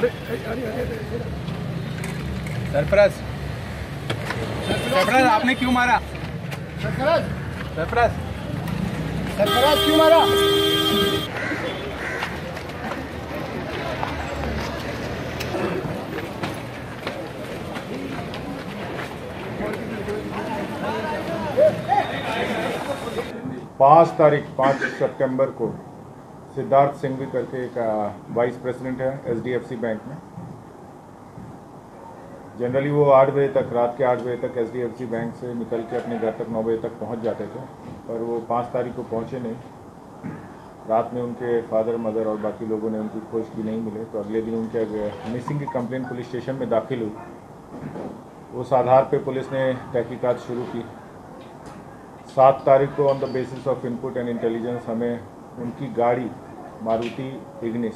अरे सरफराज, सरफराज आपने क्यों मारा? सरफराज, सरफराज, सरफराज क्यों मारा? पाँच सितंबर को सिद्धार्थ सिंघवी करके एक वाइस प्रेसिडेंट है एचडीएफसी बैंक में। जनरली वो 8 बजे तक, रात के 8 बजे तक एचडीएफसी बैंक से निकल के अपने घर तक 9 बजे तक पहुंच जाते थे, पर वो 5 तारीख को पहुंचे नहीं। रात में उनके फादर, मदर और बाकी लोगों ने उनकी खोज की, नहीं मिले, तो अगले दिन उनके मिसिंग की कंप्लेंट पुलिस स्टेशन में दाखिल हुई। उस आधार पे पुलिस ने तहकीकात शुरू की। 7 तारीख को on the basis of input and intelligence हमें उनकी गाड़ी मारुति इग्निस,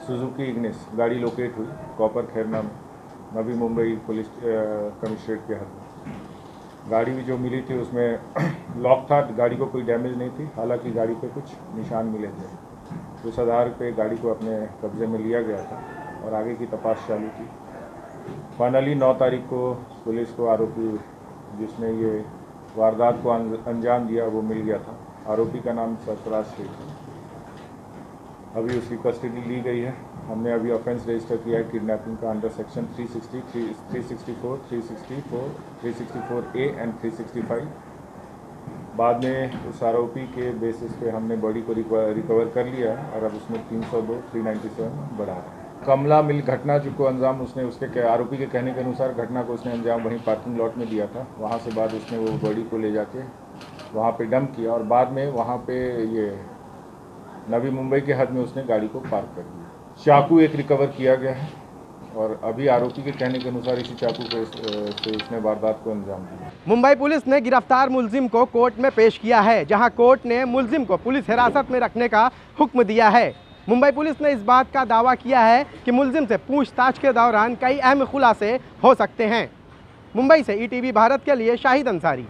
सुजुकी इग्निस गाड़ी लोकेट हुई कॉपर खैरना में, नवी मुंबई पुलिस कमिश्नरेट के हद में। गाड़ी भी जो मिली थी उसमें लॉक था, गाड़ी को कोई डैमेज नहीं थी, हालांकि गाड़ी पे कुछ निशान मिले थे। उस आधार पे गाड़ी को अपने कब्जे में लिया गया था और आगे की तपास चालू की। फाइनली 9 तारीख को पुलिस को आरोपी जिसने ये वारदात को अंजाम दिया वो मिल गया था। आरोपी का नाम सरफराज शेख है। अभी उसकी कस्टडी ली गई है। हमने अभी ऑफेंस रजिस्टर किया है किडनैपिंग का अंडर सेक्शन 360, 364, 364, 364A एंड 365। बाद में उस आरोपी के बेसिस पे हमने बॉडी को रिकवर कर लिया है और अब उसमें 302, 397 बढ़ा है। कमला मिल घटना को अंजाम उसने उसके आरोपी के कहने के अनुसार घटना को उसने अंजाम वहीं पार्किंग लॉट में दिया था। वहाँ से बाद उसने वो बॉडी को ले जाके वहाँ पे डंप किया और बाद में वहाँ पे ये नवी मुंबई के हद में उसने गाड़ी को पार्क कर दिया। चाकू एक रिकवर किया गया है और अभी आरोपी के कहने के अनुसार इसी चाकू से उसने वारदात को अंजाम दिया। मुंबई पुलिस ने गिरफ्तार मुलजिम को कोर्ट में पेश किया है, जहां कोर्ट ने मुलजिम को पुलिस हिरासत में रखने का हुक्म दिया है। मुंबई पुलिस ने इस बात का दावा किया है कि मुलजिम से पूछताछ के दौरान कई अहम खुलासे हो सकते हैं। मुंबई से ईटीवी भारत के लिए शाहिद अंसारी।